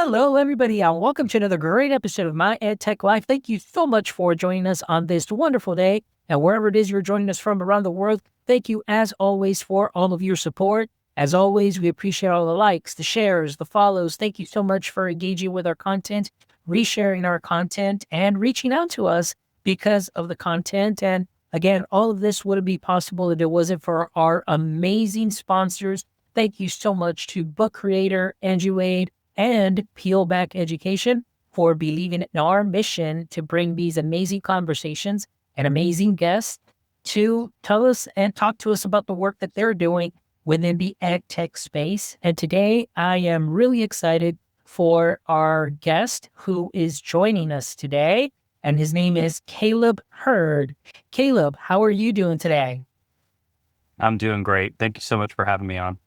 Hello, everybody, and welcome to another great episode of My EdTech Life. Thank you so much for joining us on this wonderful day. And wherever it is you're joining us from around the world, thank you, as always, for all of your support. As always, we appreciate all the likes, the shares, the follows. Thank you so much for engaging with our content, resharing our content, and reaching out to us because of the content. And again, all of this wouldn't be possible if it wasn't for our amazing sponsors. Thank you so much to Book Creator, Angie Wade, and Peel Back Education for believing in our mission to bring these amazing conversations and amazing guests to tell us and talk to us about the work that they're doing within the EdTech space. And today I am really excited for our guest who is joining us today, and his name is Caleb Hurd. Caleb, how are you doing today? I'm doing great. Thank you so much for having me on.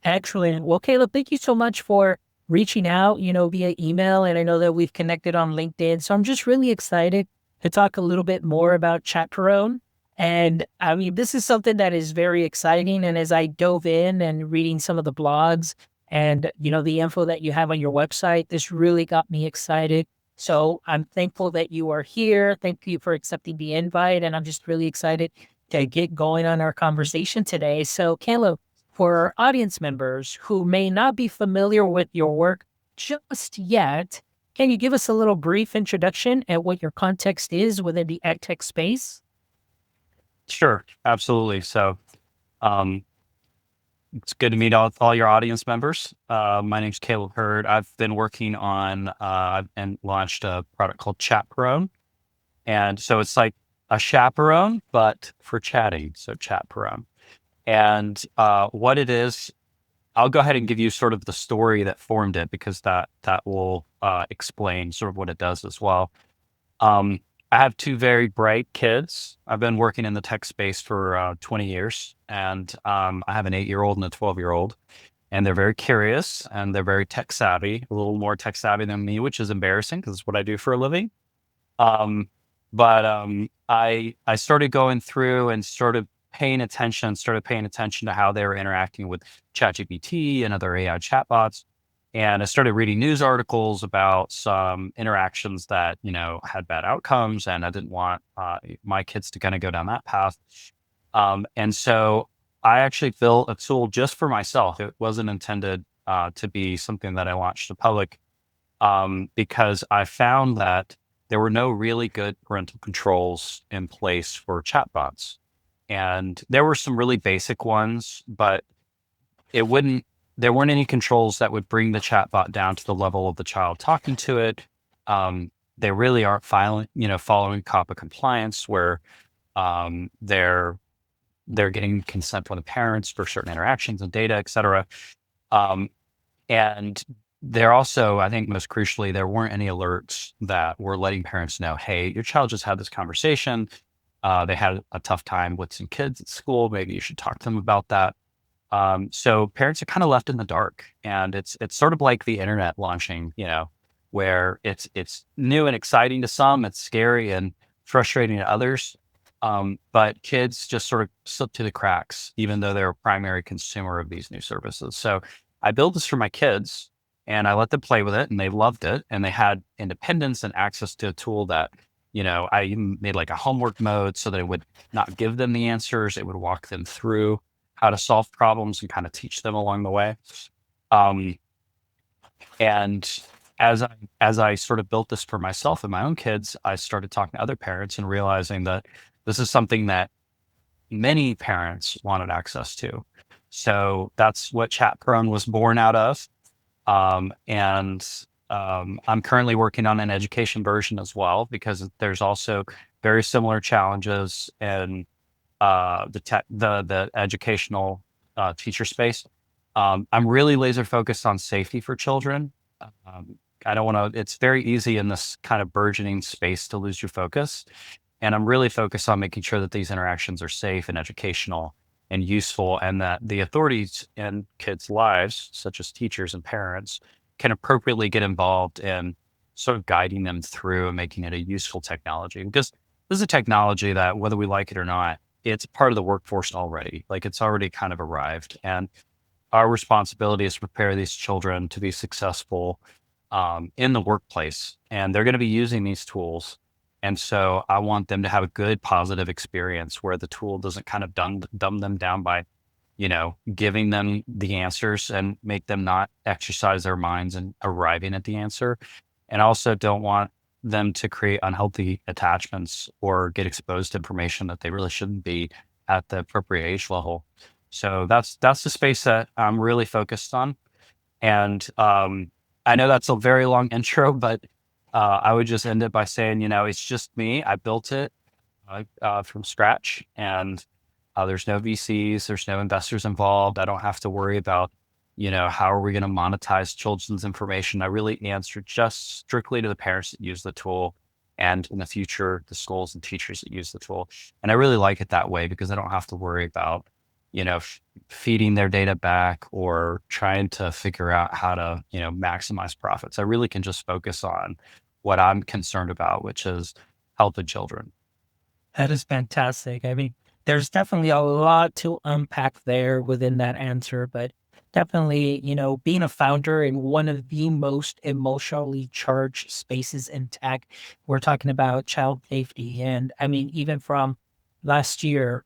Excellent. Well, Caleb, thank you so much for reaching out, via email. And I know that we've connected on LinkedIn. So I'm just really excited to talk a little bit more about Chatperone. And I mean, this is something that is very exciting. And as I dove in and reading some of the blogs and, the info that you have on your website, this really got me excited. So I'm thankful that you are here. Thank you for accepting the invite. And I'm just really excited to get going on our conversation today. So Caleb, for our audience members who may not be familiar with your work just yet, can you give us a little brief introduction at what your context is within the EdTech space? Sure, absolutely. So, um, it's good to meet all your audience members. My name's Caleb Hurd. I've been working on and launched a product called Chatperone, and so it's like a chaperone but for chatting. So Chatperone, and what it is, I'll go ahead and give you sort of the story that formed it because that will explain sort of what it does as well. Um, I have two very bright kids. I've been working in the tech space for 20 years, and I have an 8-year-old and a 12-year-old, and they're very curious and they're very tech savvy, a little more tech savvy than me, which is embarrassing because it's what I do for a living. Um, but I started going through and started paying attention to how they were interacting with ChatGPT and other AI chatbots. And I started reading news articles about some interactions that, had bad outcomes. And I didn't want my kids to kind of go down that path. And so I actually built a tool just for myself. It wasn't intended to be something that I launched to public because I found that there were no really good parental controls in place for chatbots. And there were some really basic ones, but there weren't any controls that would bring the chatbot down to the level of the child talking to it. They really aren't following COPPA compliance where they're getting consent from the parents for certain interactions and data, et cetera. Um, and they're also, I think most crucially, there weren't any alerts that were letting parents know, hey, your child just had this conversation. They had a tough time with some kids at school. Maybe you should talk to them about that. So parents are kind of left in the dark, and it's sort of like the internet launching, where it's new and exciting to some, it's scary and frustrating to others. But kids just sort of slip through the cracks, even though they're a primary consumer of these new services. So I built this for my kids and I let them play with it and they loved it. And they had independence and access to a tool that, I even made like a homework mode so that it would not give them the answers. It would walk them through how to solve problems and kind of teach them along the way. Um, and as I sort of built this for myself and my own kids, I started talking to other parents and realizing that this is something that many parents wanted access to. So that's what Chatperone was born out of. And I'm currently working on an education version as well, because there's also very similar challenges in the educational teacher space. I'm really laser focused on safety for children. I don't want to, it's very easy in this kind of burgeoning space to lose your focus. And I'm really focused on making sure that these interactions are safe and educational and useful, and that the authorities in kids' lives, such as teachers and parents, can appropriately get involved in sort of guiding them through and making it a useful technology. Because this is a technology that, whether we like it or not, it's part of the workforce already. Like, it's already kind of arrived. And our responsibility is to prepare these children to be successful in the workplace, and they're going to be using these tools. And so I want them to have a good, positive experience where the tool doesn't kind of dumb them down by, giving them the answers and make them not exercise their minds and arriving at the answer. And I also don't want them to create unhealthy attachments or get exposed to information that they really shouldn't be at the appropriate age level. So that's the space that I'm really focused on. And I know that's a very long intro, but I would just end it by saying, it's just me. I built it from scratch, and there's no VCs, there's no investors involved. I don't have to worry about, how are we going to monetize children's information? I really answer just strictly to the parents that use the tool, and in the future, the schools and teachers that use the tool. And I really like it that way because I don't have to worry about, feeding their data back or trying to figure out how to, maximize profits. I really can just focus on what I'm concerned about, which is health of children. That is fantastic. I mean, there's definitely a lot to unpack there within that answer, but definitely, being a founder in one of the most emotionally charged spaces in tech, we're talking about child safety. And I mean, even from last year,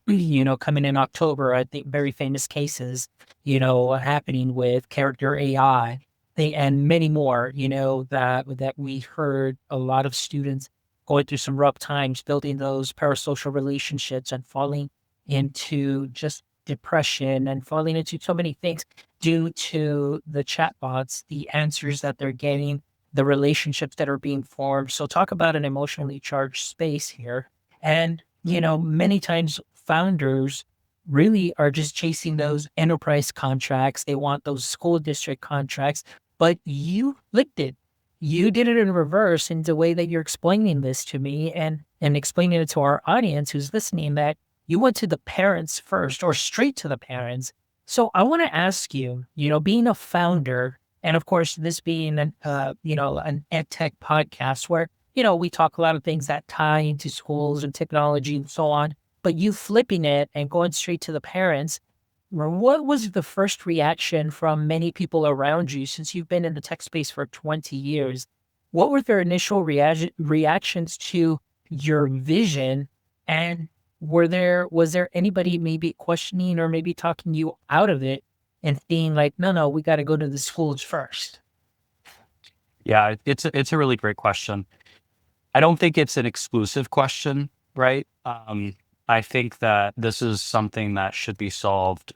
coming in October, I think very famous cases, happening with character AI. And many more, that we heard a lot of students going through some rough times, building those parasocial relationships and falling into just depression and falling into so many things due to the chatbots, the answers that they're getting, the relationships that are being formed. So talk about an emotionally charged space here. And, many times founders really are just chasing those enterprise contracts. They want those school district contracts, but you flipped it. You did it in reverse in the way that you're explaining this to me and explaining it to our audience who's listening, that you went to the parents first or straight to the parents. So I want to ask you, being a founder, and of course, this being an EdTech podcast where, we talk a lot of things that tie into schools and technology and so on, but you flipping it and going straight to the parents, what was the first reaction from many people around you since you've been in the tech space for 20 years? What were their initial reactions to your vision? And was there anybody maybe questioning or maybe talking you out of it and being like, no, we got to go to the schools first? Yeah, it's a really great question. I don't think it's an exclusive question, right? I think that this is something that should be solved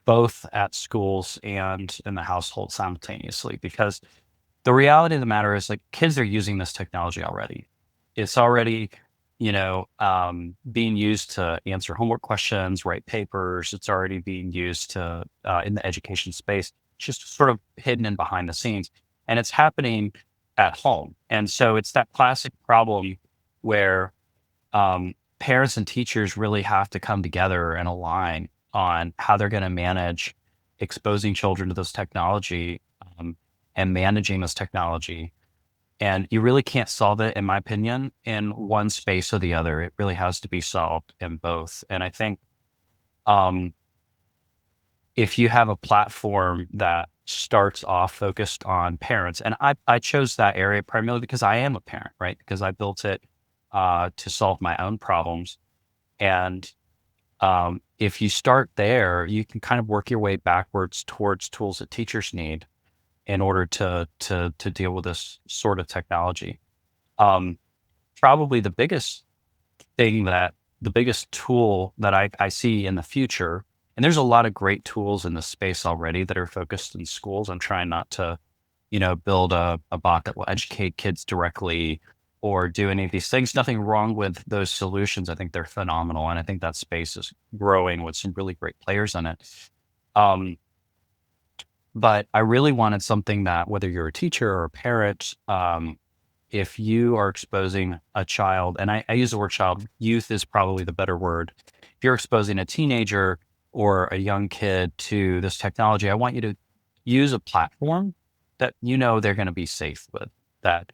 both at schools and in the household simultaneously, because the reality of the matter is, like, kids are using this technology already. It's already, being used to answer homework questions, write papers. It's already being used to in the education space, just sort of hidden and behind the scenes, and it's happening at home. And so it's that classic problem where parents and teachers really have to come together and align on how they're going to manage exposing children to this technology, and managing this technology. And you really can't solve it, in my opinion, in one space or the other. It really has to be solved in both. And I think if you have a platform that starts off focused on parents, and I chose that area primarily because I am a parent, right? Because I built it to solve my own problems. And if you start there, you can kind of work your way backwards towards tools that teachers need in order to deal with this sort of technology. Probably the biggest the biggest tool that I see in the future, and there's a lot of great tools in the space already that are focused in schools. I'm trying not to, build a bot that will educate kids directly or do any of these things. Nothing wrong with those solutions. I think they're phenomenal. And I think that space is growing with some really great players in it. But I really wanted something that, whether you're a teacher or a parent, if you are exposing a child, and I use the word child, youth is probably the better word. If you're exposing a teenager or a young kid to this technology, I want you to use a platform that they're going to be safe with, that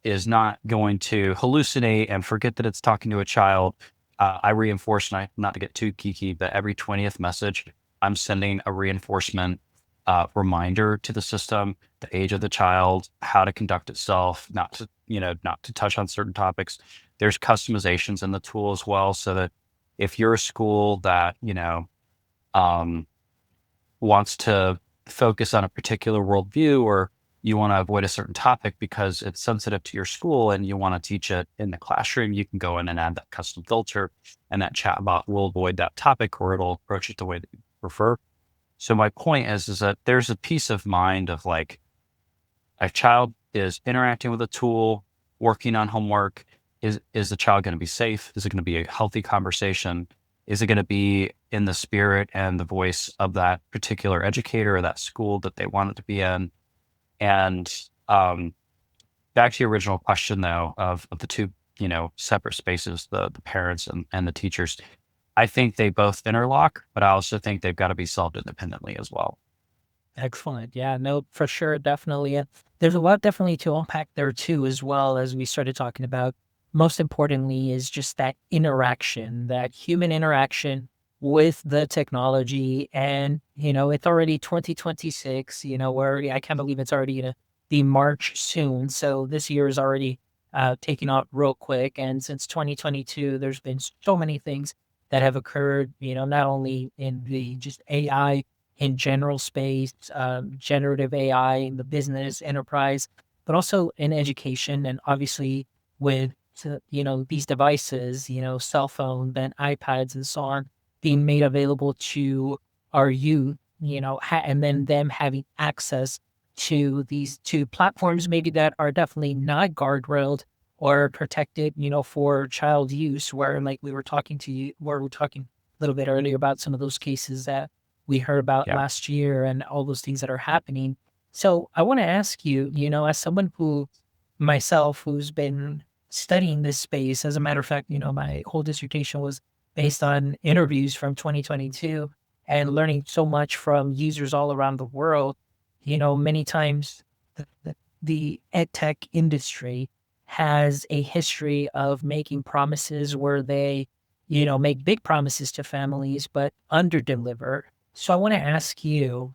is not going to hallucinate and forget that it's talking to a child. I reinforce, not to get too geeky, but every 20th message, I'm sending a reinforcement reminder to the system, the age of the child, how to conduct itself, not to touch on certain topics. There's customizations in the tool as well, so that if you're a school that, um, wants to focus on a particular worldview, or you want to avoid a certain topic because it's sensitive to your school and you want to teach it in the classroom, you can go in and add that custom filter, and that chatbot will avoid that topic, or it'll approach it the way that you prefer. So my point is that there's a peace of mind of like, a child is interacting with a tool, working on homework. Is the child going to be safe? Is it going to be a healthy conversation? Is it going to be in the spirit and the voice of that particular educator or that school that they want it to be in? And back to your original question, though, of the two, separate spaces, the parents and the teachers. I think they both interlock, but I also think they've got to be solved independently as well. Excellent. Yeah, no, for sure. Definitely. And there's a lot definitely to unpack there too, as well as we started talking about. Most importantly is just that interaction, that human interaction with the technology. And, it's already 2026, I can't believe it's already going to be March soon. So this year is already taking off real quick. And since 2022, there's been so many things that have occurred, not only in the just AI in general space, generative AI in the business enterprise, but also in education. And obviously with, these devices, cell phone, then iPads and so on being made available to our youth, and then them having access to these two platforms, maybe that are definitely not guardrailed or protected, for child use, where like we were talking a little bit earlier about some of those cases that we heard about Yeah. last year and all those things that are happening. So I want to ask you, as someone who's been studying this space, as a matter of fact, my whole dissertation was based on interviews from 2022 and learning so much from users all around the world. Many times the EdTech industry has a history of making promises where they, make big promises to families, but underdeliver. So I want to ask you,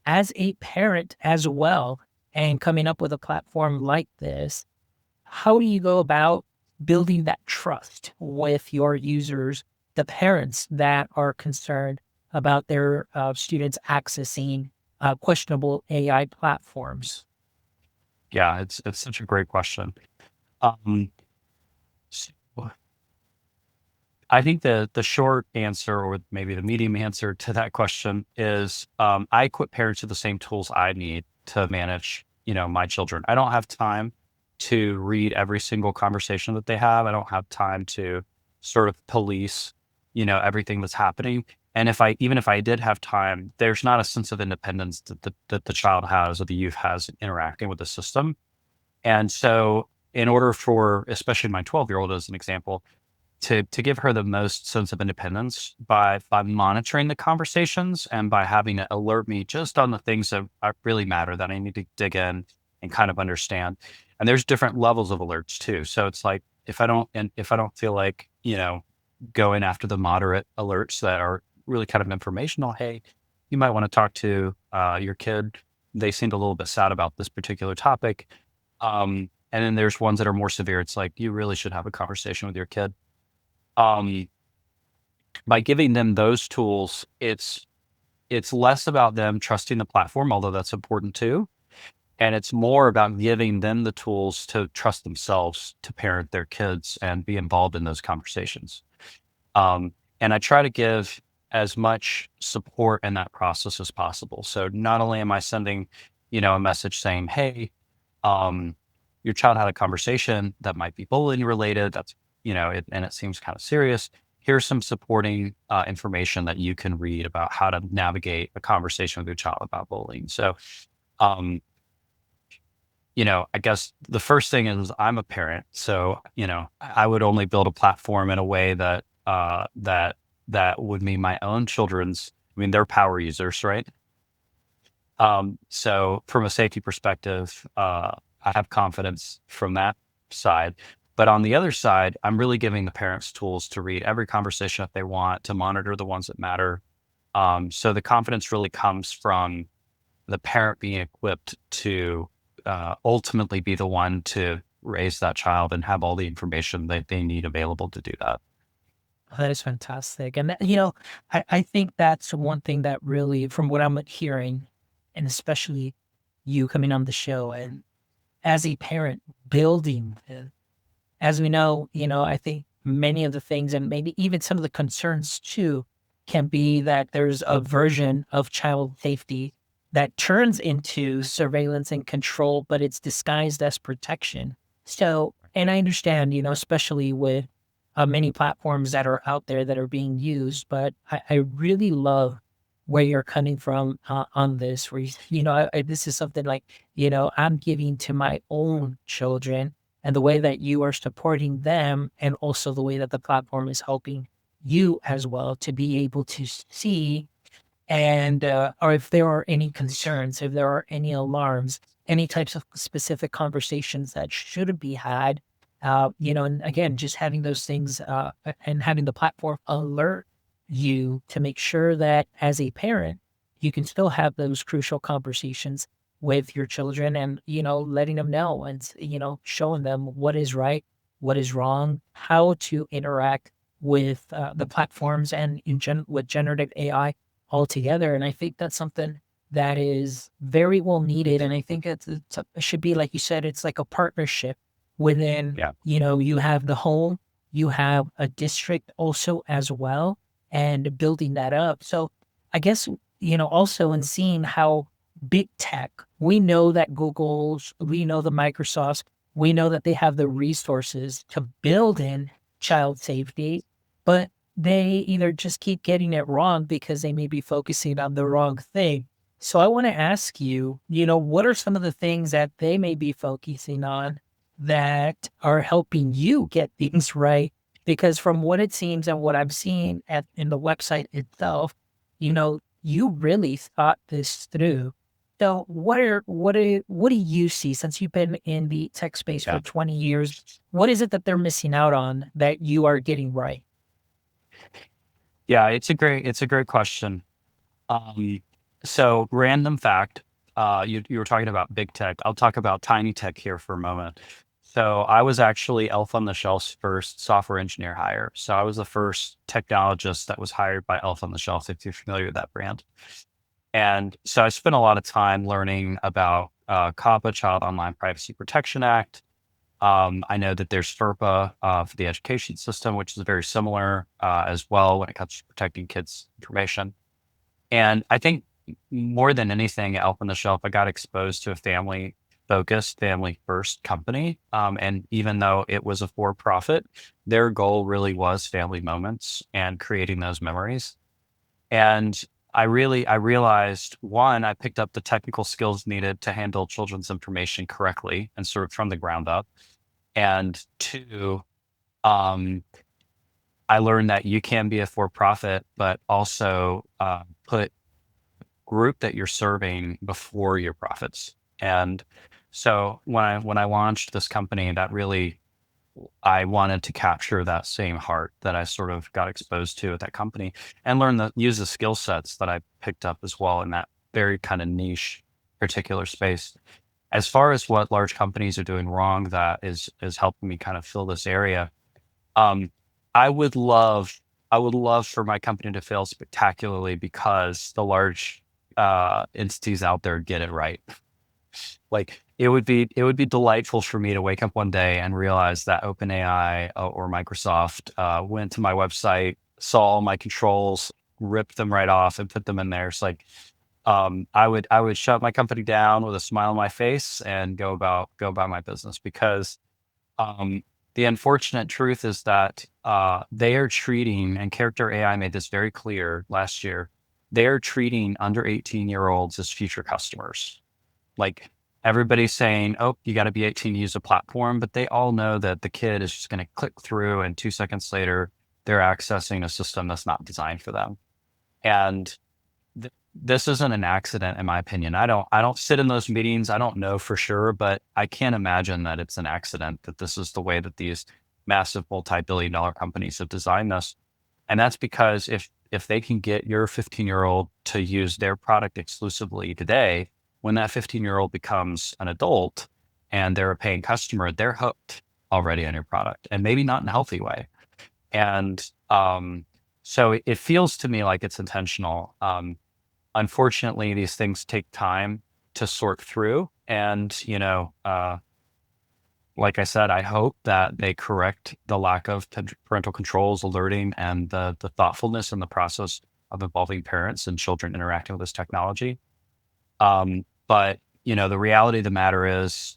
as a parent as well, and coming up with a platform like this, how do you go about building that trust with your users, the parents that are concerned about their students accessing questionable AI platforms? Yeah, it's such a great question. Um, so I think the short answer, or maybe the medium answer to that question, is I equip parents with the same tools I need to manage, my children. I don't have time to read every single conversation that they have. I don't have time to sort of police, everything that's happening. And even if I did have time, there's not a sense of independence that the child has or the youth has in interacting with the system. And so, in order for, especially my 12-year-old as an example, to give her the most sense of independence by monitoring the conversations and by having it alert me just on the things that really matter, that I need to dig in and kind of understand. And there's different levels of alerts too. So it's like, if I don't feel like, going after the moderate alerts that are really kind of informational, hey, you might want to talk to your kid. They seemed a little bit sad about this particular topic. And then there's ones that are more severe. It's like, you really should have a conversation with your kid. Um, by giving them those tools, it's less about them trusting the platform, although that's important too. And it's more about giving them the tools to trust themselves to parent their kids and be involved in those conversations. And I try to give as much support in that process as possible. So not only am I sending, a message saying, hey, um, your child had a conversation that might be bullying related. That's, and it seems kind of serious. Here's some supporting information that you can read about how to navigate a conversation with your child about bullying. So, um, I guess the first thing is I'm a parent. So, I would only build a platform in a way that would mean my own children's, they're power users, right? So from a safety perspective, I have confidence from that side. But on the other side, I'm really giving the parents tools to read every conversation if they want, to monitor the ones that matter. So the confidence really comes from the parent being equipped to ultimately be the one to raise that child and have all the information that they need available to do that. That is fantastic. And, I think that's one thing that really, from what I'm hearing, and especially you coming on the show and as a parent building, as we know, I think many of the things and maybe even some of the concerns too can be that there's a version of child safety that turns into surveillance and control, but it's disguised as protection. So, and I understand, especially with many platforms that are out there that are being used, but I really love where you're coming from on this, where this is something like, I'm giving to my own children and the way that you are supporting them and also the way that the platform is helping you as well to be able to see and or if there are any concerns, if there are any alarms, any types of specific conversations that should be had, and again, just having those things and having the platform alert you to make sure that as a parent, you can still have those crucial conversations with your children and, letting them know and, showing them what is right, what is wrong, how to interact with the platforms and with generative AI altogether. And I think that's something that is very well needed. And I think it should be, like you said, it's like a partnership within, Yeah. you have the home, you have a district also as well, and building that up. So I guess, also in seeing how big tech, we know that Google's, we know the Microsofts, we know that they have the resources to build in child safety, but they either just keep getting it wrong because they may be focusing on the wrong thing. So I want to ask you, what are some of the things that they may be focusing on that are helping you get things right? Because from what it seems and what I've seen in the website itself, you really thought this through. So what do you see since you've been in the tech space for Yeah. 20 years? What is it that they're missing out on that you are getting right? Yeah, it's a great question. Um, so random fact, you were talking about big tech. I'll talk about tiny tech here for a moment. So I was actually Elf on the Shelf's first software engineer hire. So I was the first technologist that was hired by Elf on the Shelf, if you're familiar with that brand. And so I spent a lot of time learning about COPPA, Child Online Privacy Protection Act. I know that there's FERPA for the education system, which is very similar as well when it comes to protecting kids' information. And I think more than anything, Elf on the Shelf, I got exposed to a family focused, family first company. And even though it was a for profit, their goal really was family moments and creating those memories. And I realized one, I picked up the technical skills needed to handle children's information correctly and sort of from the ground up. And two, um, I learned that you can be a for profit, but also put group that you're serving before your profits. And so when I launched this company, that really I wanted to capture that same heart that I sort of got exposed to at that company and learn the use the skill sets that I picked up as well in that very kind of niche particular space. As far as what large companies are doing wrong, that is helping me kind of fill this area. Um, I would love I would love for my company to fail spectacularly because the large entities out there get it right. Like it would be delightful for me to wake up one day and realize that OpenAI or Microsoft went to my website, saw all my controls, ripped them right off, and put them in there. It's like I would shut my company down with a smile on my face and go about my business because um, the unfortunate truth is that they are treating, and Character AI made this very clear last year, they are treating under 18-year-olds as future customers. Like everybody's saying, oh, you got to be 18 to use a platform, but they all know that the kid is just going to click through and 2 seconds later, they're accessing a system that's not designed for them. And this isn't an accident, in my opinion. I don't sit in those meetings. I don't know for sure, but I can't imagine that it's an accident that this is the way that these massive multi-billion-dollar companies have designed this. And that's because if they can get your 15-year-old to use their product exclusively today, when that 15-year-old becomes an adult and they're a paying customer, they're hooked already on your product, and maybe not in a healthy way. And so it feels to me like it's intentional. Unfortunately, these things take time to sort through. And, like I said, I hope that they correct the lack of parental controls, alerting, and the thoughtfulness in the process of involving parents and children interacting with this technology. But, the reality of the matter is,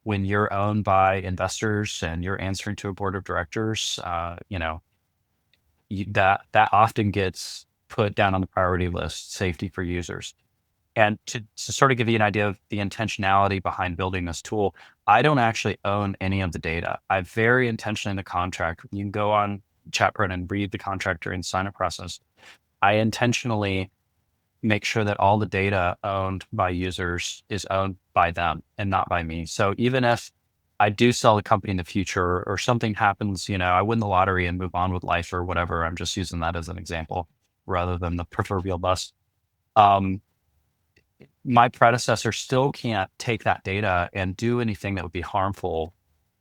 when you're owned by investors and you're answering to a board of directors, that often gets put down on the priority list, safety for users. And to sort of give you an idea of the intentionality behind building this tool, I don't actually own any of the data. I very intentionally in the contract, you can go on Chatperone and read the contract during the sign-up process. I intentionally make sure that all the data owned by users is owned by them and not by me. So even if I do sell the company in the future or something happens, I win the lottery and move on with life or whatever, I'm just using that as an example rather than the proverbial bus. My predecessor still can't take that data and do anything that would be harmful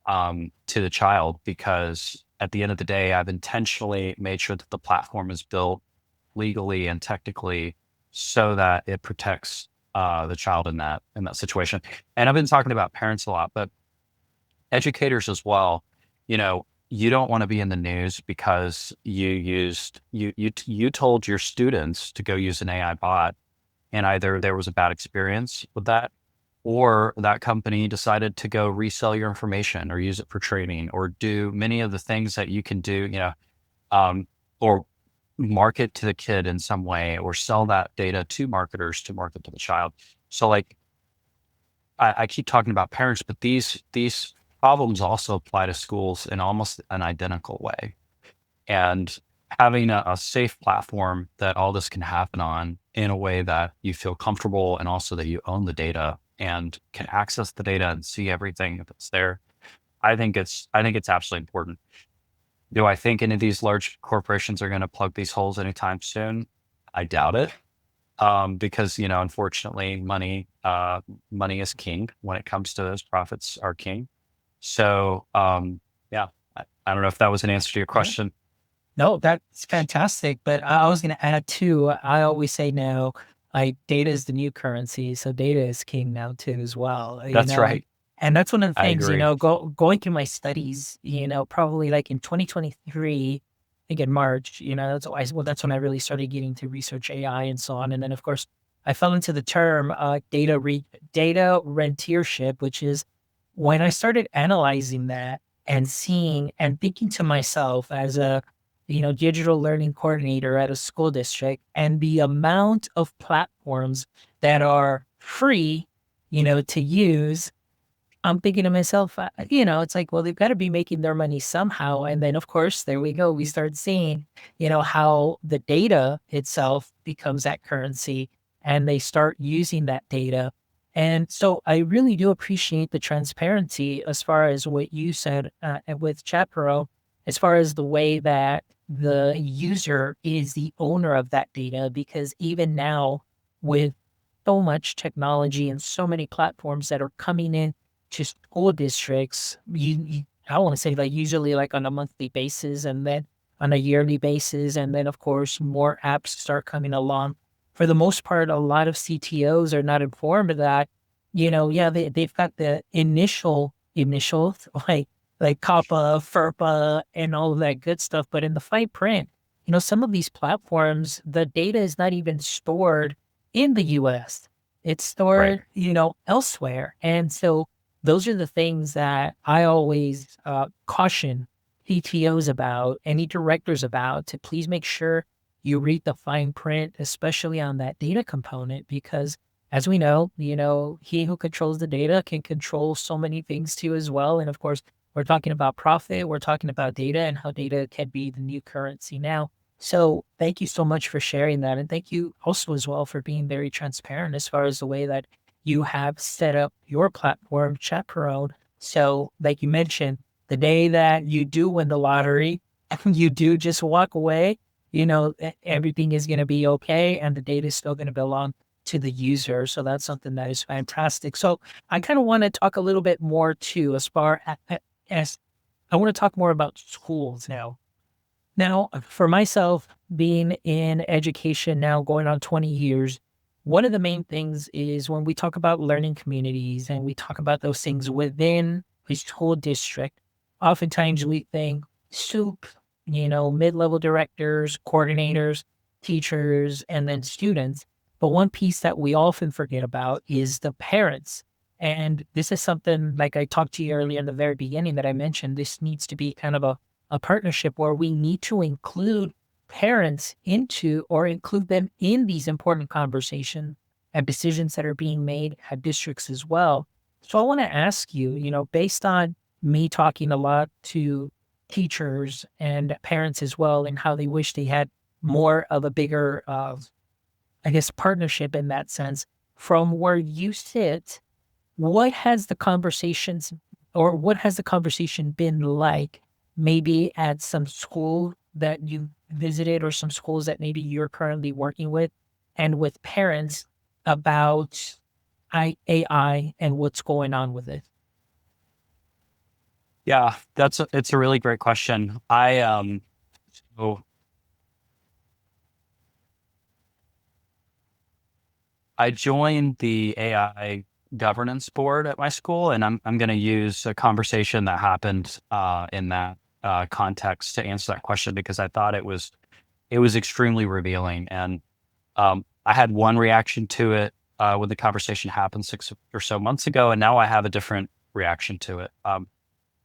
to the child, because at the end of the day, I've intentionally made sure that the platform is built legally and technically so that it protects the child in that situation. And I've been talking about parents a lot, but educators as well. You don't want to be in the news because you told your students to go use an AI bot, and either there was a bad experience with that, or that company decided to go resell your information or use it for trading or do many of the things that you can do, or market to the kid in some way or sell that data to marketers to market to the child. So like I keep talking about parents, but these problems also apply to schools in almost an identical way. And having a safe platform that all this can happen on in a way that you feel comfortable and also that you own the data and can access the data and see everything that's there, I think it's absolutely important. Do I think any of these large corporations are going to plug these holes anytime soon? I doubt it. Because, unfortunately, money is king when it comes to those. Profits are king. So, yeah, I don't know if that was an answer to your Yeah. question. No, that's fantastic. But I was going to add too, I always say now, like data is the new currency. So data is king now too, as well, That's right. and that's one of the I things, agree. going through my studies, probably like in 2023, I think in March, that's when I really started getting to research AI and so on. And then of course I fell into the term, data rentiership, which is when I started analyzing that and seeing and thinking to myself as a digital learning coordinator at a school district, and the amount of platforms that are free, to use, I'm thinking to myself, it's like, well, they've got to be making their money somehow. And then, of course, there we go. We start seeing, how the data itself becomes that currency and they start using that data. And so I really do appreciate the transparency as far as what you said with Chatperone, as far as the way that the user is the owner of that data, because even now with so much technology and so many platforms that are coming in to school districts, I want to say like usually like on a monthly basis and then on a yearly basis. And then of course, more apps start coming along. For the most part, a lot of CTOs are not informed of that, yeah, they've got the initials like COPPA, FERPA, and all of that good stuff. But in the fine print, some of these platforms, the data is not even stored in the US. It's Right. stored, elsewhere. And so those are the things that I always caution CTOs about, any directors about, to please make sure you read the fine print, especially on that data component, because as we know, he who controls the data can control so many things too as well. And of course, we're talking about profit, we're talking about data and how data can be the new currency now. So thank you so much for sharing that. And thank you also as well for being very transparent as far as the way that you have set up your platform, Chatperone. So like you mentioned, the day that you do win the lottery and you do just walk away, everything is going to be okay and the data is still going to belong to the user. So that's something that is fantastic. So I kind of want to talk a little bit more too, as I want to talk more about schools now. Now, for myself, being in education now going on 20 years, one of the main things is when we talk about learning communities and we talk about those things within a school district, oftentimes we think soup, mid-level directors, coordinators, teachers, and then students. But one piece that we often forget about is the parents. And this is something like I talked to you earlier in the very beginning that I mentioned, this needs to be kind of a partnership where we need to include parents into or include them in these important conversations and decisions that are being made at districts as well. So I want to ask you, based on me talking a lot to teachers and parents as well, and how they wish they had more of a bigger, I guess, partnership in that sense, from where you sit, what has the conversations or what has the conversation been like maybe at some school that you visited or some schools that maybe you're currently working with and with parents about AI and what's going on with it? Yeah, it's a really great question. So I joined the AI governance board at my school, and I'm going to use a conversation that happened in that context to answer that question because I thought it was extremely revealing. And I had one reaction to it when the conversation happened 6 or so months ago, and now I have a different reaction to it.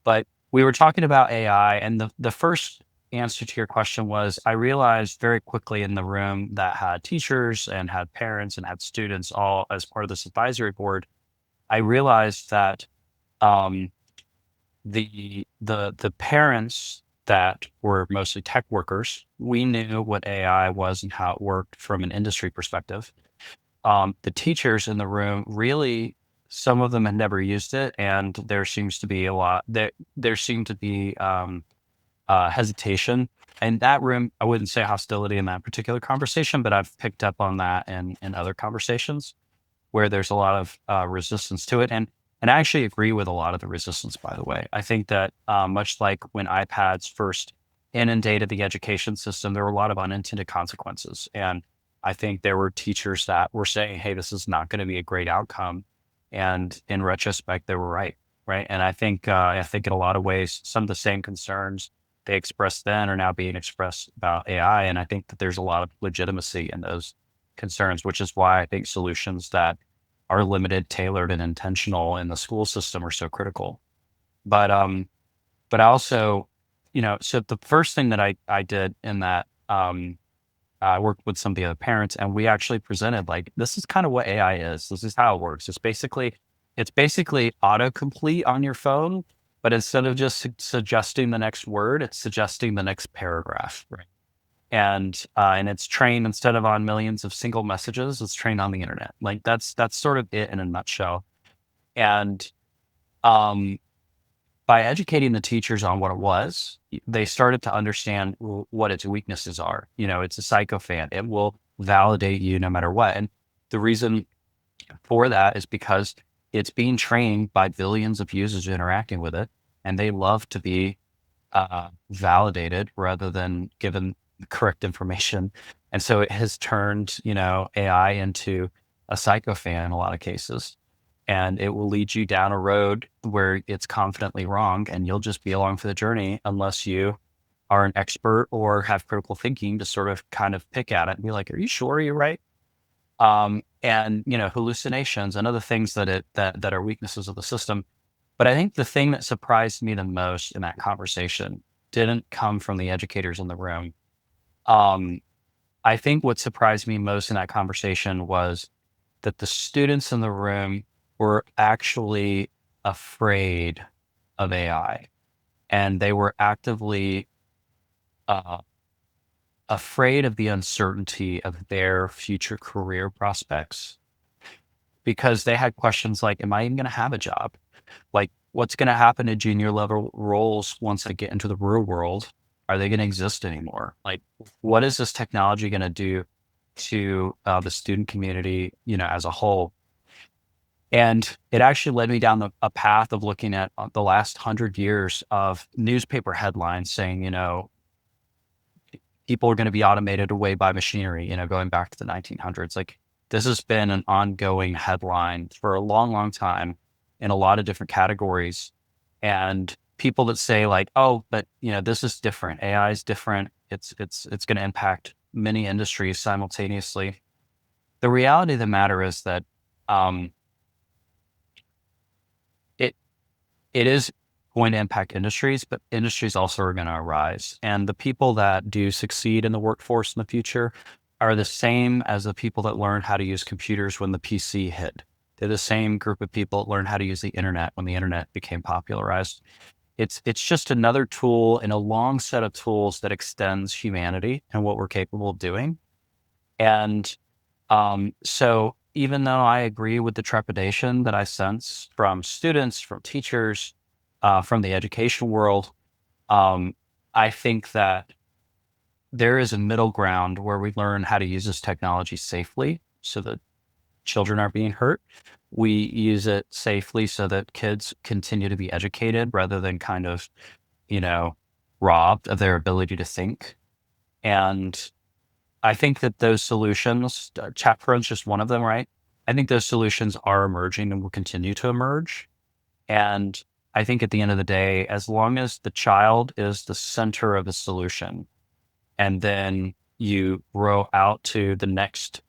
But we were talking about AI, and the first answer to your question was I realized very quickly in the room that had teachers and had parents and had students all as part of this advisory board. I realized that um, the parents that were mostly tech workers, we knew what AI was and how it worked from an industry perspective. The teachers in the room really, some of them had never used it, and there seems to be a lot there seemed to be hesitation in that room. I wouldn't say hostility in that particular conversation, but I've picked up on that in other conversations where there's a lot of resistance to it. And I actually agree with a lot of the resistance, by the way. I think that much like when iPads first inundated the education system, there were a lot of unintended consequences. And I think there were teachers that were saying, hey, this is not going to be a great outcome. And in retrospect, they were right. Right. And I think in a lot of ways, some of the same concerns they expressed then are now being expressed about AI. And I think that there's a lot of legitimacy in those concerns, which is why I think solutions that are limited, tailored, and intentional in the school system are so critical. But but I also, so the first thing that I did in that I worked with some of the other parents, and we actually presented like this is kind of what AI is. This is how it works. It's basically autocomplete on your phone, but instead of just suggesting the next word, it's suggesting the next paragraph. Right. And it's trained instead of on millions of single messages, it's trained on the internet. Like that's sort of it in a nutshell. And um, by educating the teachers on what it was, they started to understand what its weaknesses are. It's a psychophant. It will validate you no matter what. And the reason for that is because it's being trained by billions of users interacting with it, and they love to be validated rather than given the correct information. And so it has turned, AI into a psychophant in a lot of cases. And it will lead you down a road where it's confidently wrong, and you'll just be along for the journey unless you are an expert or have critical thinking to sort of kind of pick at it and be like, are you sure you're right? And hallucinations and other things that are weaknesses of the system. But I think the thing that surprised me the most in that conversation didn't come from the educators in the room. Um, I think what surprised me most in that conversation was that the students in the room were actually afraid of AI, and they were actively uh, afraid of the uncertainty of their future career prospects because they had questions like, am I even going to have a job? Like, what's going to happen to junior level roles once I get into the real world? Are they going to exist anymore? Like, what is this technology going to do to the student community, as a whole. And it actually led me down a path of looking at the last 100 years of newspaper headlines saying, people are going to be automated away by machinery, going back to the 1900s. Like, this has been an ongoing headline for a long, long time in a lot of different categories. And people that say like, oh, but this is different. AI is different. It's going to impact many industries simultaneously. The reality of the matter is that um, it it is going to impact industries, but industries also are going to arise. And the people that do succeed in the workforce in the future are the same as the people that learned how to use computers when the PC hit. They're the same group of people that learned how to use the internet when the internet became popularized. It's just another tool in a long set of tools that extends humanity and what we're capable of doing. And so even though I agree with the trepidation that I sense from students, from teachers, from the education world, um, I think that there is a middle ground where we learn how to use this technology safely so that children aren't being hurt. We use it safely so that kids continue to be educated rather than kind of, you know, robbed of their ability to think. And I think that those solutions, Chatperone's just one of them, right? I think those solutions are emerging and will continue to emerge. And I think at the end of the day, as long as the child is the center of the solution, and then you grow out to the next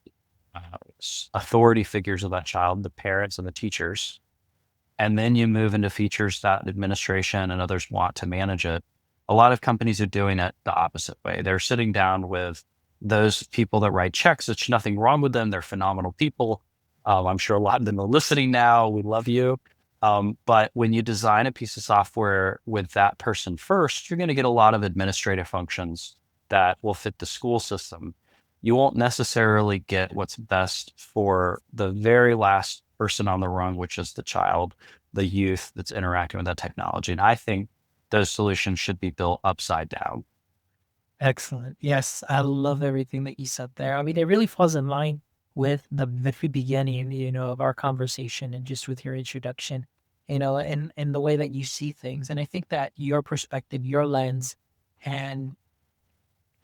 authority figures of that child, the parents and the teachers, and then you move into features that administration and others want to manage it. A lot of companies are doing it the opposite way. They're sitting down with those people that write checks. There's nothing wrong with them. They're phenomenal people. I'm sure a lot of them are listening now. We love you. But when you design a piece of software with that person first, you're going to get a lot of administrative functions that will fit the school system. You won't necessarily get what's best for the very last person on the rung, which is the child, the youth that's interacting with that technology. And I think those solutions should be built upside down. Excellent. Yes, I love everything that you said there. I mean, it really falls in line with the very beginning, of our conversation and just with your introduction, and the way that you see things. And I think that your perspective, your lens, and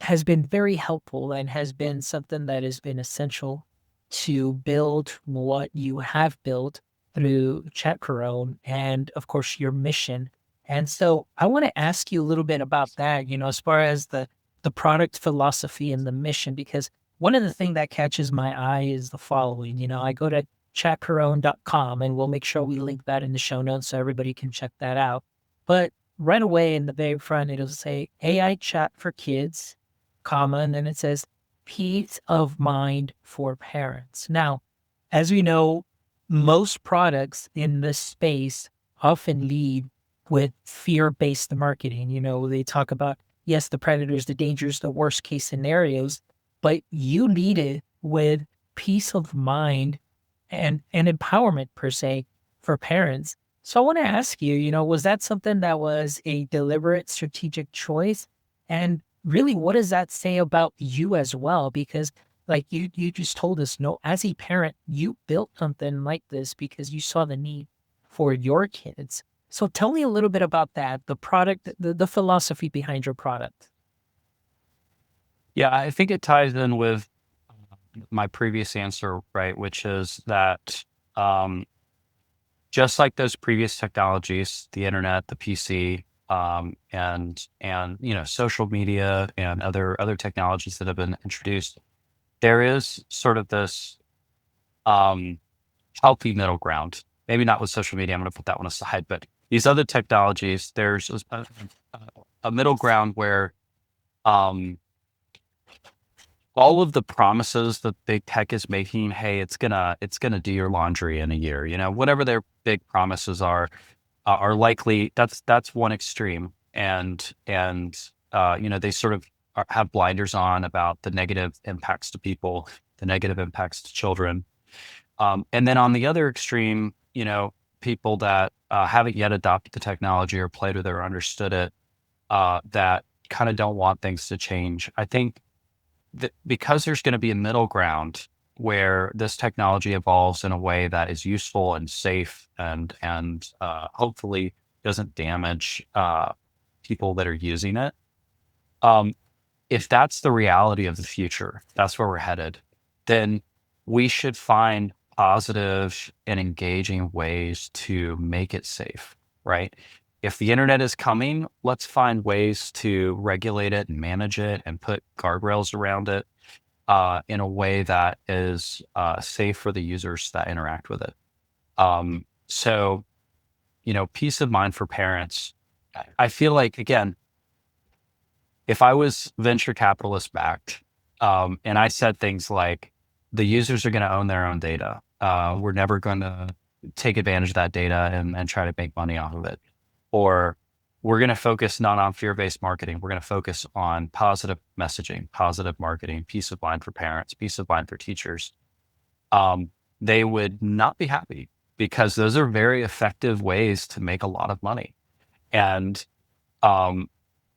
has been very helpful and has been something that has been essential to build what you have built through Chatperone and, of course, your mission. And so I want to ask you a little bit about that, as far as the product philosophy and the mission, because one of the things that catches my eye is the following. I go to chatperone.com, and we'll make sure we link that in the show notes so everybody can check that out. But right away in the very front, it'll say AI chat for kids, comma, and then it says peace of mind for parents. Now, as we know, most products in this space often lead with fear-based marketing. They talk about, yes, the predators, the dangers, the worst case scenarios, but you lead it with peace of mind and empowerment per se for parents. So I want to ask you, was that something that was a deliberate strategic choice? And really, what does that say about you as well? Because like you just told us, no, as a parent, you built something like this because you saw the need for your kids. So tell me a little bit about that, the product, the philosophy behind your product. Yeah, I think it ties in with my previous answer, right? Which is that um, just like those previous technologies, the internet, the PC, and social media and other technologies that have been introduced, there is sort of this um, healthy middle ground. Maybe not with social media. I'm going to put that one aside, but these other technologies, there's a middle ground where um, all of the promises that big tech is making, hey, it's gonna do your laundry in a year, whatever their big promises are likely that's one extreme. And they sort of have blinders on about the negative impacts to people, the negative impacts to children. And then on the other extreme, people that haven't yet adopted the technology or played with it or understood it, that kind of don't want things to change. I think because there's going to be a middle ground where this technology evolves in a way that is useful and safe and hopefully doesn't damage people that are using it. Um, if that's the reality of the future, that's where we're headed, then we should find positive and engaging ways to make it safe, right? If the internet is coming, let's find ways to regulate it and manage it and put guardrails around it in a way that is safe for the users that interact with it. So, peace of mind for parents. I feel like, again, if I was venture capitalist backed, and I said things like, the users are going to own their own data. We're never going to take advantage of that data and try to make money off of it. Or we're going to focus not on fear-based marketing. We're going to focus on positive messaging, positive marketing, peace of mind for parents, peace of mind for teachers. They would not be happy because those are very effective ways to make a lot of money. And um,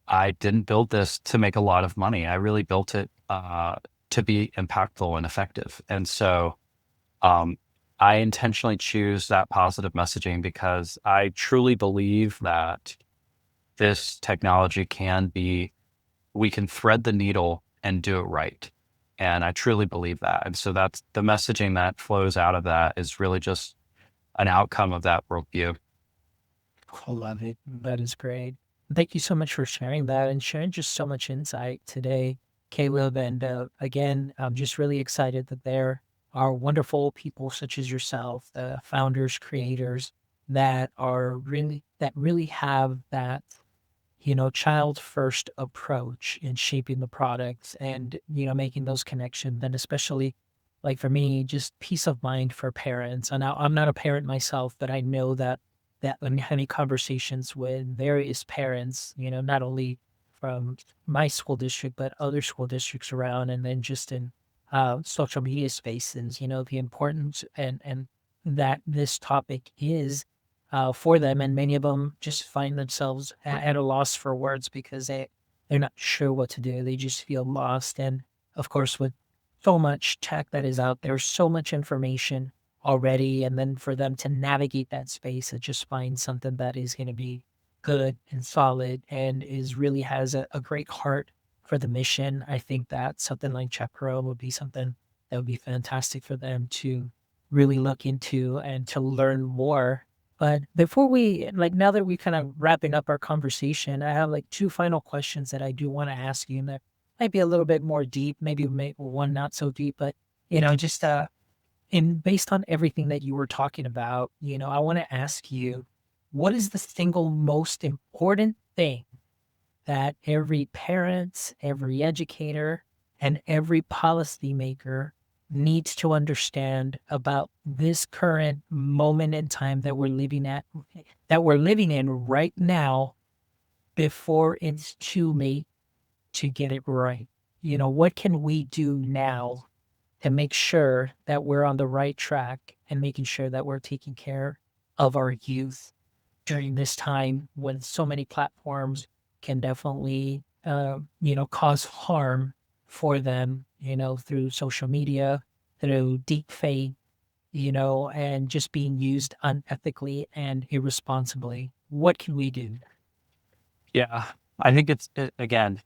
I didn't build this to make a lot of money. I really built it to be impactful and effective. And so um, I intentionally choose that positive messaging because I truly believe that this technology we can thread the needle and do it right. And I truly believe that. And so that's the messaging that flows out of that is really just an outcome of that worldview. I love it. That is great. Thank you so much for sharing that and sharing just so much insight today, Caleb. And again, I'm just really excited that there are wonderful people such as yourself, the founders, creators that really have that, child first approach in shaping the products and, making those connections. And especially like for me, just peace of mind for parents. And now I'm not a parent myself, but I know that when having conversations with various parents, not only from my school district, but other school districts around, and then just in social media spaces, the importance and that this topic is for them. And many of them just find themselves at a loss for words because they're not sure what to do. They just feel lost. And of course, with so much tech that is out there, so much information already, and then for them to navigate that space and just find something that is going to be good and solid and is really has a great heart for the mission. I think that something like Chatperone would be something that would be fantastic for them to really look into and to learn more. But before now that we kind of wrapping up our conversation, I have like two final questions that I do want to ask you, and that might be a little bit more deep, maybe one not so deep, but just and based on everything that you were talking about, I want to ask you, what is the single most important thing that every parent, every educator, and every policymaker needs to understand about this current moment in time that we're living in right now before it's too late to get it right? What can we do now to make sure that we're on the right track and making sure that we're taking care of our youth during this time when so many platforms can definitely, cause harm for them, through social media, through deep fake, and just being used unethically and irresponsibly. What can we do? Yeah, I think again,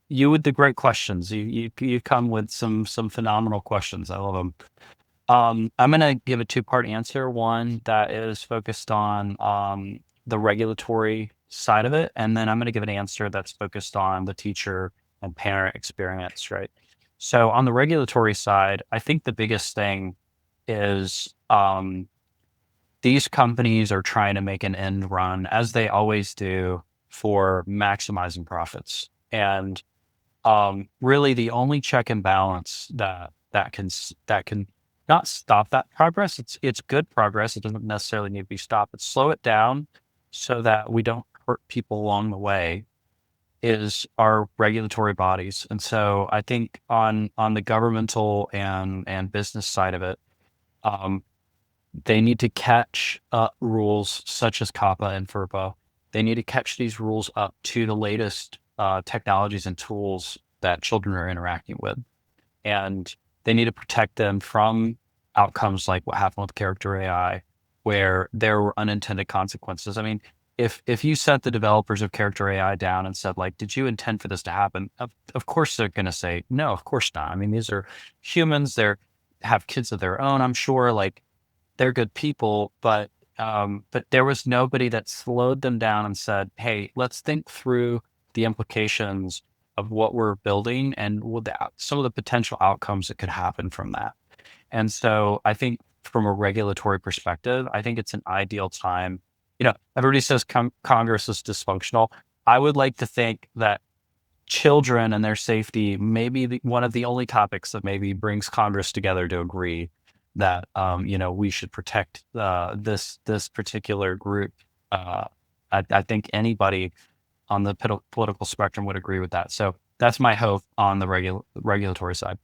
you with the great questions. You come with some phenomenal questions. I love them. I'm gonna give a two-part answer. One that is focused on the regulatory side of it, and then I'm gonna give an answer that's focused on the teacher and parent experience, right? So on the regulatory side, I think the biggest thing is these companies are trying to make an end run, as they always do, for maximizing profits. And really, the only check and balance that can not stop that progress. It's good progress. It doesn't necessarily need to be stopped, but slow it down so that we don't hurt people along the way. Is our regulatory bodies. And so I think on the governmental and business side of it, um, they need to catch rules such as COPPA and FERPA. They need to catch these rules up to the latest technologies and tools that children are interacting with. and they need to protect them from outcomes like what happened with character AI, where there were unintended consequences. I mean, if you set the developers of character AI down and said, like, did you intend for this to happen? Of course they're going to say, no, of course not. I mean, these are humans. They're have kids of their own. I'm sure, like, they're good people, but there was nobody that slowed them down and said, "Hey, let's think through the implications of what we're building and some of the potential outcomes that could happen from that." And so I think from a regulatory perspective, I think it's an ideal time. Everybody says Congress is dysfunctional. I would like to think that children and their safety may be one of the only topics that maybe brings Congress together to agree that we should protect this particular group. Uh, I think anybody on the political spectrum would agree with that. So that's my hope on the regulatory side.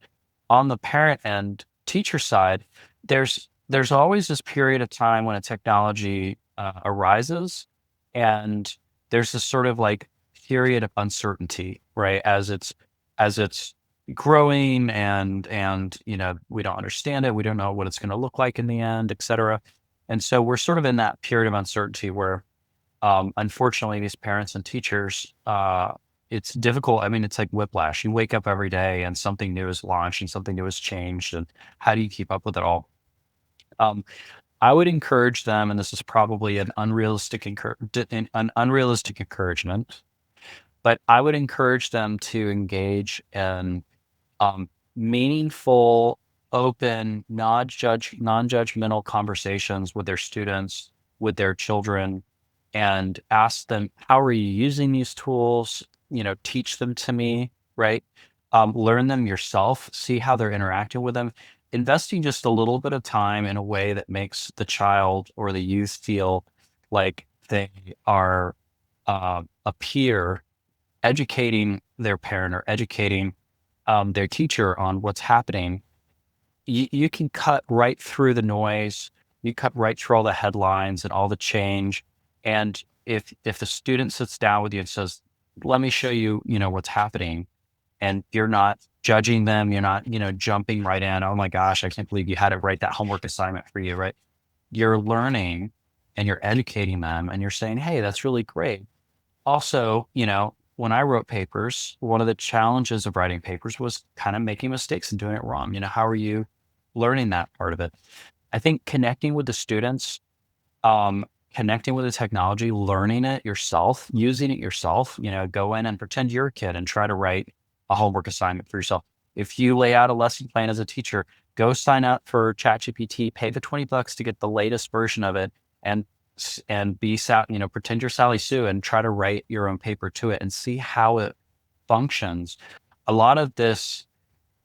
On the parent and teacher side, there's always this period of time when a technology arises, and there's this sort of like period of uncertainty, right? As it's growing, and we don't understand it, we don't know what it's going to look like in the end, et cetera. And so we're sort of in that period of uncertainty where, unfortunately, these parents and teachers, it's difficult. I mean, it's like whiplash. You wake up every day and something new is launched and something new has changed. And how do you keep up with it all? Um, I would encourage them, and this is probably an unrealistic encouragement, but I would encourage them to engage in meaningful, open, non-judgmental conversations with their students, with their children, and ask them, how are you using these tools? Teach them to me, right? Learn them yourself, see how they're interacting with them. Investing just a little bit of time in a way that makes the child or the youth feel like they are a peer, educating their parent or educating their teacher on what's happening. You can cut right through the noise. You cut right through all the headlines and all the change. And if the student sits down with you and says, "Let me show you, what's happening," and you're not judging them, you're not, jumping right in. "Oh my gosh, I can't believe you had to write that homework assignment for you," right? You're learning and you're educating them, and you're saying, "Hey, that's really great." Also, when I wrote papers, one of the challenges of writing papers was kind of making mistakes and doing it wrong. How are you learning that part of it? I think connecting with the students, connecting with the technology, learning it yourself, using it yourself, go in and pretend you're a kid and try to write a homework assignment for yourself. If you lay out a lesson plan as a teacher, go sign up for ChatGPT, pay the $20 to get the latest version of it, and pretend you're Sally Sue and try to write your own paper to it and see how it functions. A lot of this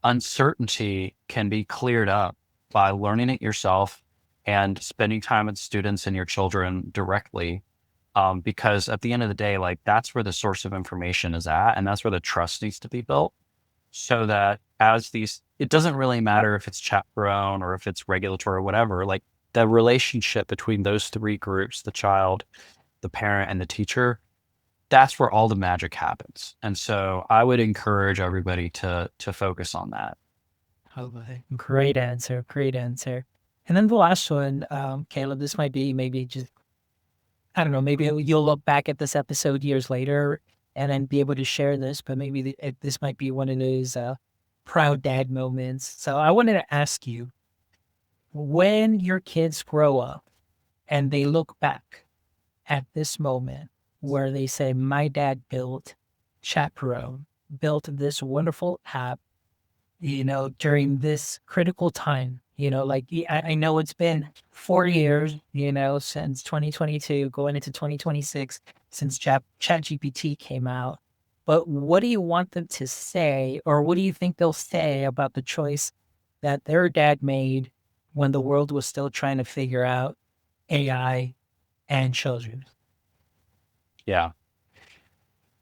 uncertainty can be cleared up by learning it yourself and spending time with students and your children directly. Because at the end of the day, like, that's where the source of information is at, and that's where the trust needs to be built. So that it doesn't really matter if it's Chatperone or if it's regulatory or whatever, like, the relationship between those three groups, the child, the parent, and the teacher, that's where all the magic happens. And so I would encourage everybody to focus on that. Okay. Great answer. Great answer. And then the last one, Caleb, this might be maybe just, I don't know, maybe you'll look back at this episode years later and then be able to share this, but maybe this might be one of those proud dad moments. So I wanted to ask you, when your kids grow up and they look back at this moment where they say, my dad built Chatperone, built this wonderful app, during this critical time, like I know it's been 4 years, since 2022, going into 2026, since ChatGPT came out. But what do you want them to say, or what do you think they'll say about the choice that their dad made when the world was still trying to figure out AI and children? Yeah.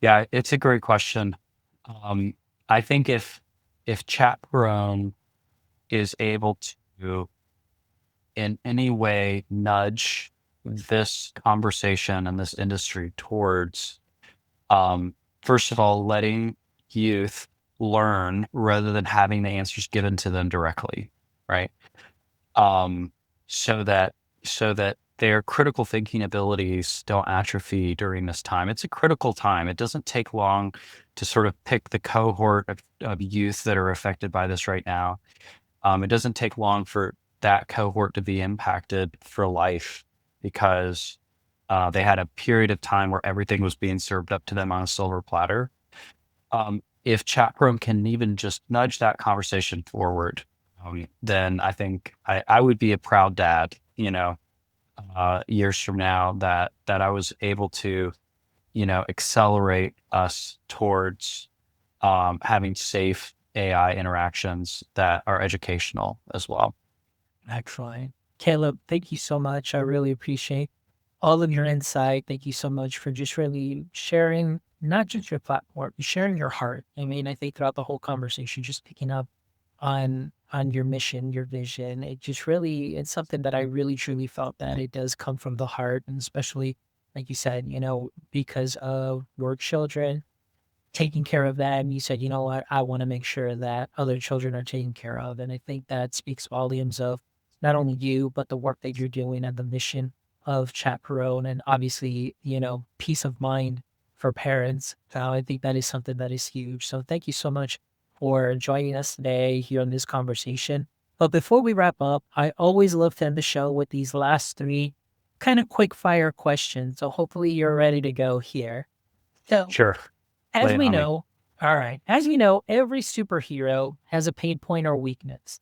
Yeah, it's a great question. Um, I think if Chatperone is able to in any way nudge this conversation and this industry towards, um, first of all, letting youth learn rather than having the answers given to them directly, right? Um, so that so that their critical thinking abilities don't atrophy during this time. It's a critical time. It doesn't take long to sort of pick the cohort of youth that are affected by this right now. It doesn't take long for that cohort to be impacted for life because they had a period of time where everything was being served up to them on a silver platter. If Chatperone can even just nudge that conversation forward, then I think I would be a proud dad, years from now that I was able to, accelerate us towards having safe AI interactions that are educational as well. Excellent. Caleb, thank you so much. I really appreciate all of your insight. Thank you so much for just really sharing not just your platform, but sharing your heart. I mean, I think throughout the whole conversation, just picking up on your mission, your vision, it just really it's something that I really truly felt that it does come from the heart, and especially like you said, because of your children taking care of that. And you said, you know what, I want to make sure that other children are taken care of. And I think that speaks volumes of not only you, but the work that you're doing and the mission of Chatperone and obviously, peace of mind for parents. So I think that is something that is huge. So thank you so much for joining us today here on this conversation. But before we wrap up, I always love to end the show with these last three kind of quick fire questions. So hopefully you're ready to go here. So Sure. as Lay it we on me. know, all right, as we know, every superhero has a pain point or weakness.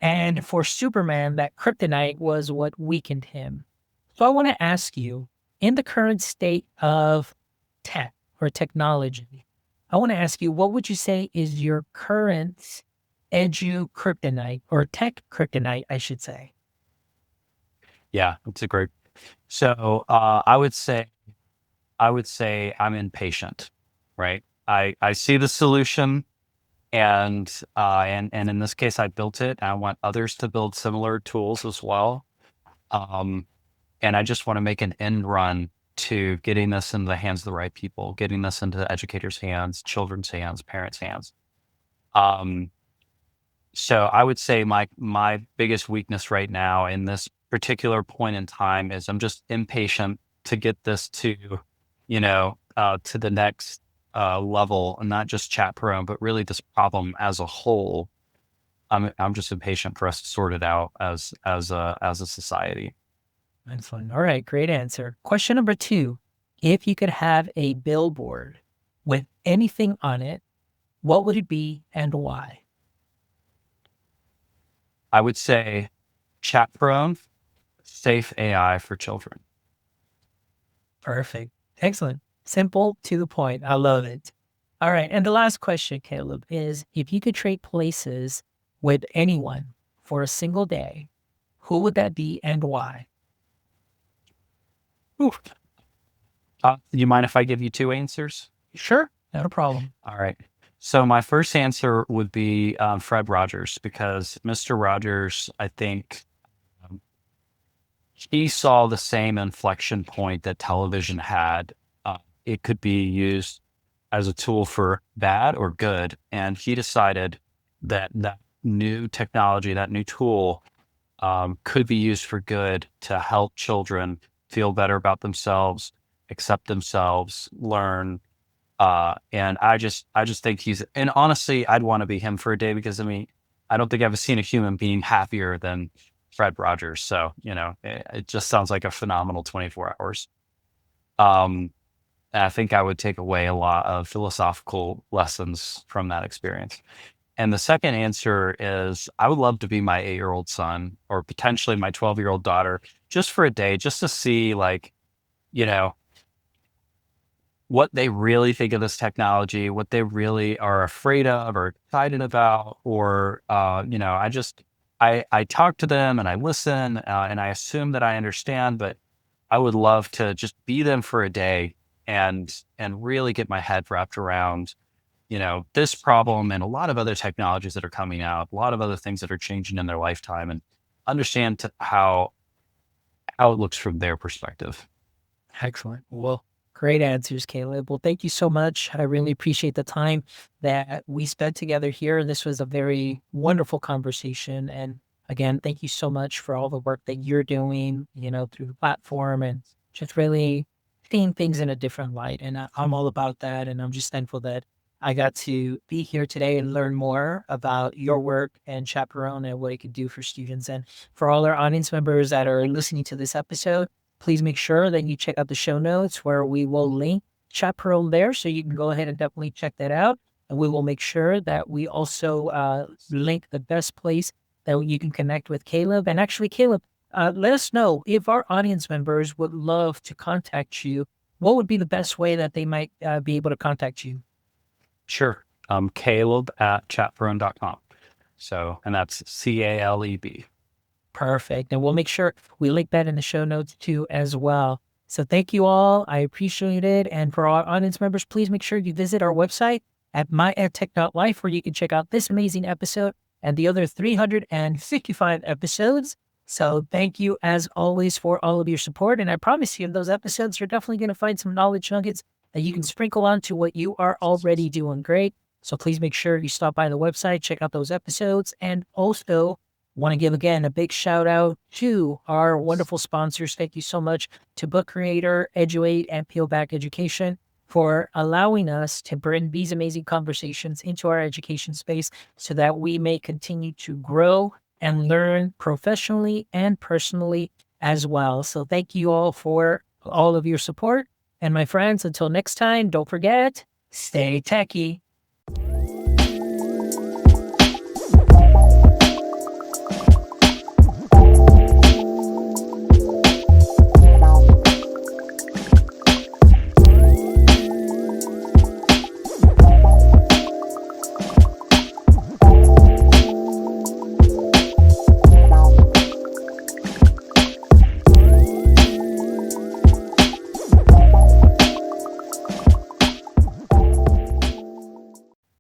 And for Superman, that kryptonite was what weakened him. So I want to ask you, in the current state of tech or technology, I want to ask you, what would you say is your current edu kryptonite or tech kryptonite, I should say? Yeah, it's a great. So I would say I'm impatient, right? I see the solution, and in this case, I built it. I want others to build similar tools as well. Um, and I just want to make an end run to getting this into the hands of the right people, getting this into the educators' hands, children's hands, parents' hands. Um, so I would say my biggest weakness right now in this particular point in time is I'm just impatient to get this to the next level, and not just Chatperone, but really this problem as a whole. I'm just impatient for us to sort it out as a society. Excellent. All right, great answer. Question number two. If you could have a billboard with anything on it, what would it be and why? I would say Chatperone, safe AI for children. Perfect. Excellent. Simple to the point. I love it. All right. And the last question, Caleb, is if you could trade places with anyone for a single day, who would that be and why? Oof. You mind if I give you two answers? Sure. Not a problem. All right. So my first answer would be Fred Rogers, because Mr. Rogers, I think um, he saw the same inflection point that television had. It could be used as a tool for bad or good, and he decided that that new technology, that new tool, could be used for good to help children feel better about themselves, accept themselves, learn. And I just think and honestly, I'd want to be him for a day because I mean, I don't think I've seen a human being happier than Fred Rogers. So, it just sounds like a phenomenal 24 hours. Um, and I think I would take away a lot of philosophical lessons from that experience. And the second answer is I would love to be my 8-year-old son or potentially my 12-year-old daughter just for a day, just to see like, you know, what they really think of this technology, what they really are afraid of or excited about, or I talk to them and I listen and I assume that I understand, but I would love to just be them for a day and really get my head wrapped around this problem and a lot of other technologies that are coming out, a lot of other things that are changing in their lifetime, and understand how it looks from their perspective. Excellent. Well, Great answers, Caleb. Well, thank you so much. I really appreciate the time that we spent together here. This was a very wonderful conversation. And again, thank you so much for all the work that you're doing, through the platform and just really seeing things in a different light. And I'm all about that. And I'm just thankful that I got to be here today and learn more about your work and Chaperone and what it could do for students. And for all our audience members that are listening to this episode, please make sure that you check out the show notes where we will link Chatperone there. So you can go ahead and definitely check that out. And we will make sure that we also link the best place that you can connect with Caleb. And actually, Caleb, let us know if our audience members would love to contact you. What would be the best way that they might be able to contact you? Sure. Caleb at chatperone.com. So, and that's CALEB. Perfect. And we'll make sure we link that in the show notes too as well. So thank you all. I appreciate it. And for our audience members, please make sure you visit our website at myedtech.life where you can check out this amazing episode and the other 355 episodes. So thank you as always for all of your support. And I promise you in those episodes, you're definitely going to find some knowledge nuggets that you can sprinkle onto what you are already doing great. So please make sure you stop by the website, check out those episodes, and also want to give again a big shout out to our wonderful sponsors. Thank you so much to Book Creator, Eduate, and Peel Back Education for allowing us to bring these amazing conversations into our education space so that we may continue to grow and learn professionally and personally as well. So thank you all for all of your support. And my friends, until next time, don't forget, stay techie.